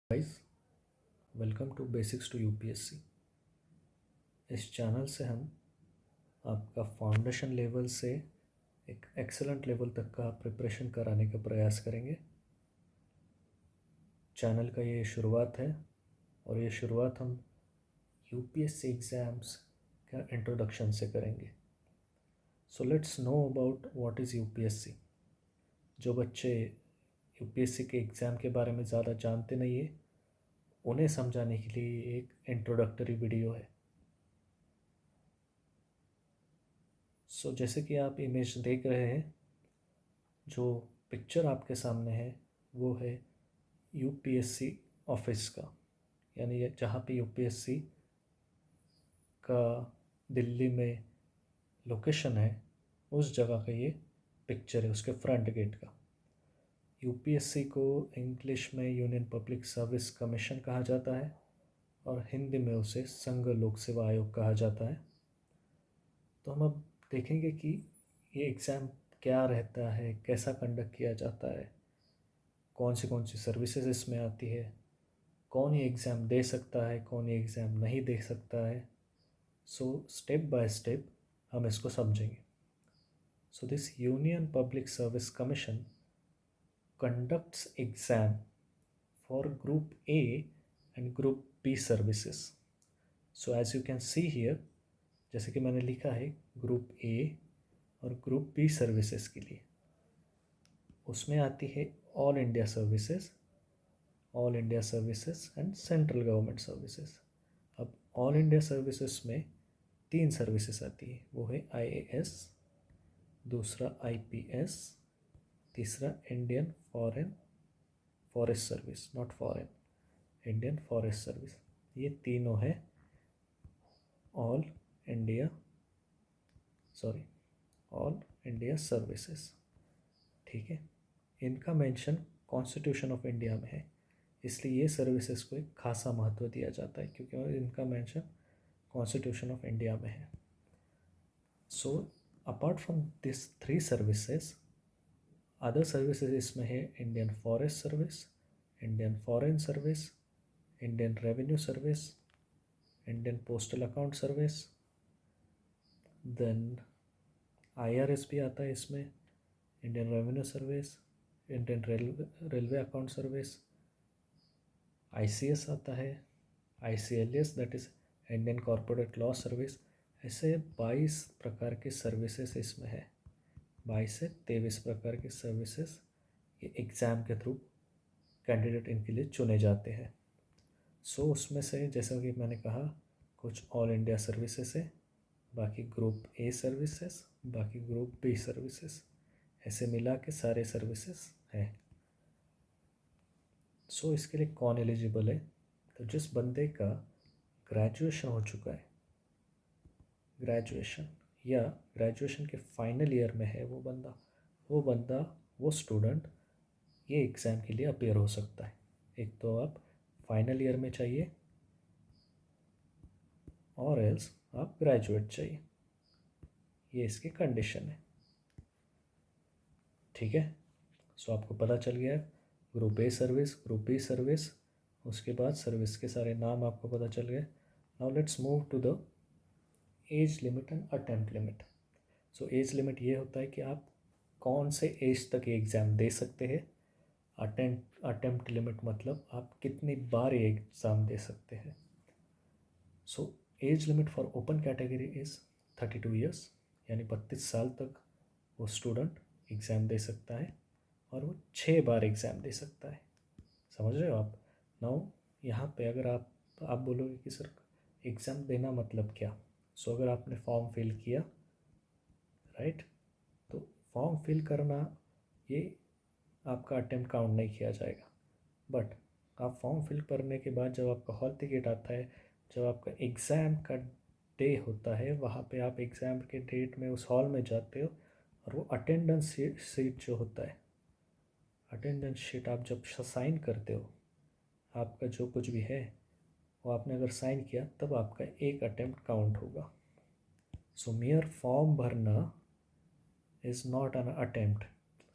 Guys, welcome to basics to UPSC. इस channel से हम आपका फाउंडेशन लेवल से एक एक्सेलेंट लेवल तक का प्रिपरेशन कराने का प्रयास करेंगे। चैनल का ये शुरुआत है और ये शुरुआत हम यूपीएससी एग्ज़ाम्स का इंट्रोडक्शन से करेंगे। So let's know about what is UPSC. जो बच्चे यूपीएससी के एग्ज़ाम के बारे में ज़्यादा जानते नहीं है, उन्हें समझाने के लिए एक इंट्रोडक्टरी वीडियो है। जैसे कि आप इमेज देख रहे हैं, जो पिक्चर आपके सामने है वो है यूपीएससी ऑफिस का, यानी जहाँ पे यूपीएससी का दिल्ली में लोकेशन है, उस जगह का ये पिक्चर है, उसके फ्रंट गेट का। यूपीएससी को इंग्लिश में यूनियन पब्लिक सर्विस कमीशन कहा जाता है और हिंदी में उसे संघ लोक सेवा आयोग कहा जाता है। तो हम अब देखेंगे कि ये एग्ज़ाम क्या रहता है, कैसा कंडक्ट किया जाता है, कौन सी सर्विसेज इसमें आती है, कौन ये एग्ज़ाम दे सकता है, कौन ये एग्ज़ाम नहीं दे सकता है। स्टेप बाय स्टेप हम इसको समझेंगे। This Union Public Service Commission conducts exam for group A and group B services. As you can see here, जैसे कि मैंने लिखा है ग्रुप ए और ग्रुप बी सर्विसेज के लिए, उसमें आती है all India services, all India services and central government services. अब ऑल इंडिया सर्विसेज में 3 सर्विसेज आती है, वो है आईएएस, दूसरा आईपीएस, तीसरा Indian Forest service, not foreign, Indian Forest service. ये तीनों है ऑल इंडिया सर्विसेज। ठीक है, इनका मेंशन कॉन्स्टिट्यूशन ऑफ इंडिया में है, इसलिए ये सर्विसेज को एक खासा महत्व दिया जाता है क्योंकि इनका मेंशन कॉन्स्टिट्यूशन ऑफ इंडिया में है। Apart from this 3 services, other services इसमें है Indian Forest Service, Indian Foreign Service, Indian Revenue Service, Indian Postal Account Service, then IRS भी आता है इसमें, Indian Revenue Service, Indian Railway Account Service, ICS आता है, ICLS that is Indian Corporate Law Service. ऐसे 22 प्रकार के सर्विसेज इसमें है, 22 से 23 प्रकार के सर्विसेज ये एग्ज़ाम के थ्रू कैंडिडेट इनके लिए चुने जाते हैं। उसमें से जैसा कि मैंने कहा, कुछ ऑल इंडिया सर्विसेज है, बाकी ग्रुप ए सर्विसेज, बाकी ग्रुप बी सर्विसेज, ऐसे मिला के सारे सर्विसेज हैं। इसके लिए कौन एलिजिबल है? तो जिस बंदे का ग्रेजुएशन हो चुका है, ग्रेजुएशन या ग्रेजुएशन के फाइनल ईयर में है वो स्टूडेंट ये एग्ज़ाम के लिए अपेयर हो सकता है। एक तो आप फाइनल ईयर में चाहिए और एल्स आप ग्रेजुएट चाहिए, ये इसकी कंडीशन है। ठीक है, आपको पता चल गया है group A service, group B service, उसके बाद सर्विस के सारे नाम आपको पता चल गए। Now let's move to the age limit and attempt limit. Age limit ये होता है कि आप कौन से एज तक ये एग्ज़ाम दे सकते हैं। अटेम्प्ट लिमिट मतलब आप कितनी बार ये एग्ज़ाम दे सकते हैं। Age limit for open category is 32 years, यानी 32 साल तक वो स्टूडेंट एग्ज़ाम दे सकता है और वो 6 बार एग्ज़ाम दे सकता है। समझ रहे हो आप? नाउ यहाँ पे अगर आप बोलोगे कि सर एग्ज़ाम देना मतलब क्या? अगर आपने फॉर्म फिल किया, राइट, तो फॉर्म फिल करना ये आपका अटेम्प्ट काउंट नहीं किया जाएगा। बट आप फॉर्म फिल करने के बाद जब आपका हॉल टिकट आता है, जब आपका एग्ज़ाम का डे होता है, वहाँ पे आप एग्ज़ाम के डेट में उस हॉल में जाते हो और वो अटेंडेंस शीट जो होता है, अटेंडेंस शीट आप जब साइन करते हो, आपका जो कुछ भी है वो आपने अगर साइन किया तब आपका एक अटेम्प्ट काउंट होगा। मेयर फॉर्म भरना इज़ नॉट एन अटेम्प्ट।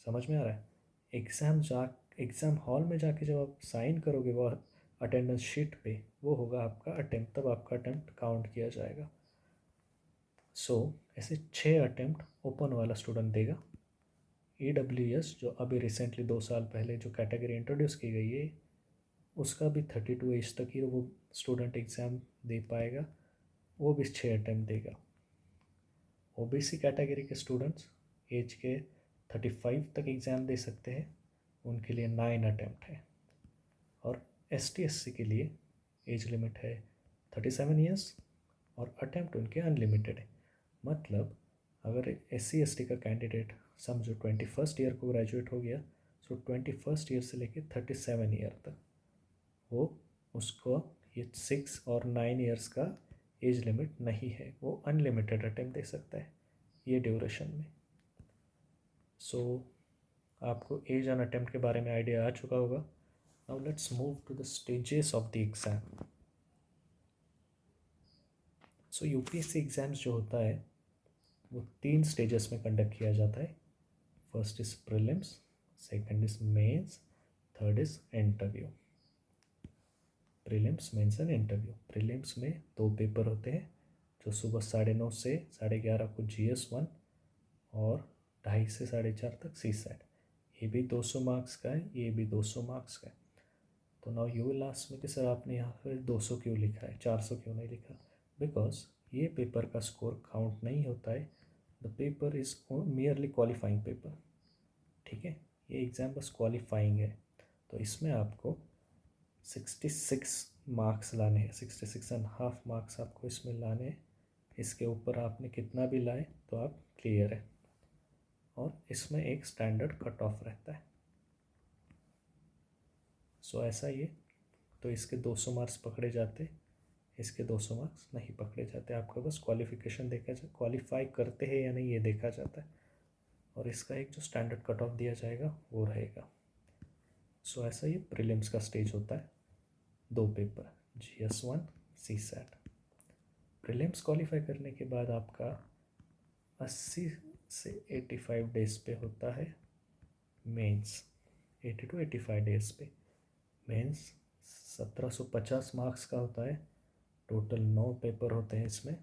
समझ में आ रहा है? एग्ज़ाम हॉल में जाके जब आप साइन करोगे, वह अटेंडेंस शीट पे वो होगा आपका अटेम्प्ट, तब आपका अटेम्प्ट काउंट किया जाएगा। सो ऐसे 6 अटेम्प्ट ओपन वाला स्टूडेंट देगा। EWS जो अभी रिसेंटली 2 साल पहले जो कैटेगरी इंट्रोड्यूस की गई है, उसका भी 32 एज तक ही वो स्टूडेंट एग्ज़ाम दे पाएगा, वो भी 6 अटेम्प्ट देगा। OBC कैटेगरी के स्टूडेंट्स एज के 35 तक एग्ज़ाम दे सकते हैं, उनके लिए 9 अटेम्प्ट है। और ST/SC के लिए एज लिमिट है 37 ईयर्स और अटेम्प्ट उनके अनलिमिटेड है। मतलब अगर SC/ST का कैंडिडेट समझो 21st ईयर को ग्रेजुएट हो गया, सो 21st ईयर से लेके 37 ईयर तक वो उसको ये 6 और 9 ईयर्स का एज लिमिट नहीं है, वो अनलिमिटेड अटेम्प्ट दे सकता है ये ड्यूरेशन में। सो आपको एज एंड अटेम्प्ट के बारे में आइडिया आ चुका होगा। Now let's move to the stages of the exam. So UPSC exams जो होता है वो 3 स्टेजेस में कंडक्ट किया जाता है। First is prelims, second is mains, third is interview. Prelims, mains and interview. Prelims में 2 पेपर होते हैं जो सुबह 9:30 से 11:30 को GS1 और 2:30 से 4:30 तक CSAT। ये भी 200 मार्क्स का है, ये भी 200 मार्क्स का है। तो now you will ask me कि सर आपने यहाँ पे 200 क्यों लिखा है, 400 क्यों नहीं लिखा? बिकॉज ये पेपर का स्कोर काउंट नहीं होता है, the paper is merely qualifying paper. ठीक है, ये एग्ज़ाम बस क्वालिफाइंग है। तो इसमें आपको 66 मार्क्स लाने हैं, 66.5 मार्क्स आपको इसमें लाने हैं। इसके ऊपर आपने कितना भी लाए तो आप क्लियर है। और इसमें एक स्टैंडर्ड कट ऑफ रहता है। सो ऐसा ये, तो इसके 200 मार्क्स पकड़े जाते, इसके 200 मार्क्स नहीं पकड़े जाते। आपका बस क्वालिफिकेशन देखा जाए, क्वालिफाई करते हैं या नहीं ये देखा जाता है, और इसका एक जो स्टैंडर्ड कट ऑफ दिया जाएगा वो रहेगा। सो ऐसा ये प्रीलिम्स का स्टेज होता है, 2 paper GS1 CSAT। Prelims qualify करने के बाद आपका 80 से 85 डेज पे होता है मेंस। 80 to 85 डेज पे मेंस 1750 मार्क्स का होता है। टोटल 9 पेपर होते हैं इसमें,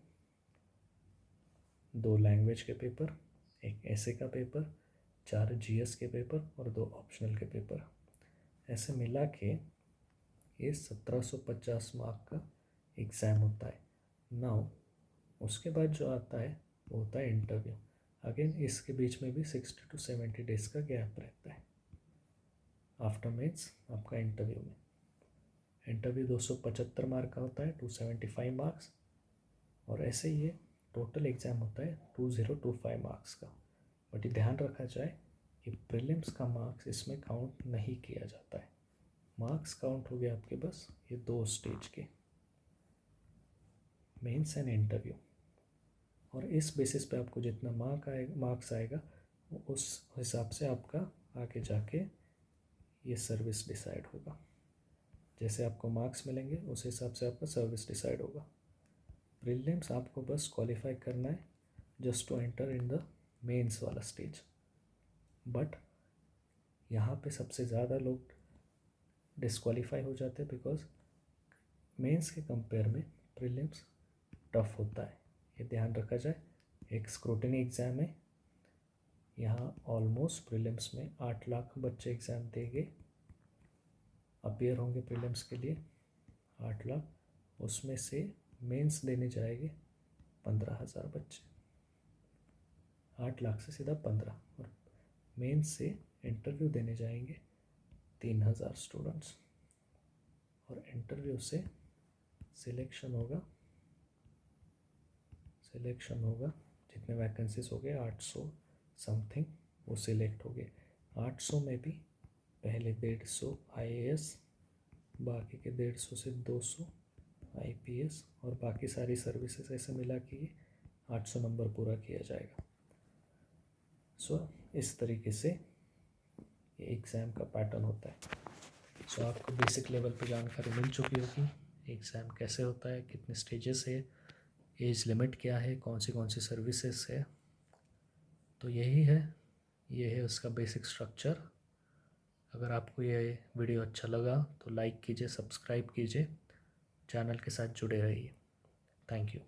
2 लैंग्वेज के पेपर, एक ऐसे का पेपर, 4 GS के पेपर और 2 ऑप्शनल के पेपर। ऐसे मिला के ये 1750 मार्क का एग्ज़ाम होता है। नाउ उसके बाद जो आता है वो होता है इंटरव्यू। अगेन इसके बीच में भी 60 to 70 डेज का गैप रहता है। आफ्टर मीन्स आपका इंटरव्यू में, इंटरव्यू 275 मार्क का होता है, 275 मार्क्स। और ऐसे ये टोटल एग्ज़ाम होता है 2025 मार्क्स का। बट ये ध्यान रखा जाए कि प्रीलिम्स का मार्क्स इसमें काउंट नहीं किया जाता है। मार्क्स काउंट हो गए आपके बस ये 2 स्टेज के, मेंस एंड इंटरव्यू। और इस बेसिस पे आपको जितना मार्क्स आएगा उस हिसाब से आपका आगे जाके ये सर्विस डिसाइड होगा। जैसे आपको मार्क्स मिलेंगे उस हिसाब से आपका सर्विस डिसाइड होगा। प्रीलिम्स आपको बस क्वालिफाई करना है just to enter in the mains वाला स्टेज। बट यहाँ पे सबसे ज़्यादा लोग डिस्क्वालीफाई हो जाते हैं बिकॉज मेंस के कंपेयर में प्रीलिम्स टफ होता है। ये ध्यान रखा जाए। एक स्क्रूटनी एग्ज़ाम है, यहाँ ऑलमोस्ट प्रीलिम्स में 8 लाख बच्चे एग्ज़ाम देंगे, अपीयर होंगे प्रीलिम्स के लिए 8 लाख। उसमें से मेंस देने जाएंगे 15,000 बच्चे। 8 लाख से सीधा 15, और मेंस से इंटरव्यू देने जाएंगे 3,000 स्टूडेंट्स। और इंटरव्यू से सिलेक्शन होगा जितने वैकेंसीज हो गए 800 समथिंग, वो सिलेक्ट हो गए। 800 में भी पहले 150 IAS, बाकी के 150 से 200 IPS और बाकी सारी सर्विसेज ऐसे मिला के 800 नंबर पूरा किया जाएगा। सो इस तरीके से ये एग्ज़ाम का पैटर्न होता है। सो आपको बेसिक लेवल पे जानकारी मिल चुकी होगी एग्ज़ाम कैसे होता है, कितने स्टेजेस है, एज लिमिट क्या है, कौन सी सर्विसेज है। तो यही है, ये है उसका बेसिक स्ट्रक्चर। अगर आपको ये वीडियो अच्छा लगा तो लाइक कीजिए, सब्सक्राइब कीजिए, चैनल के साथ जुड़े रहिए। Thank you.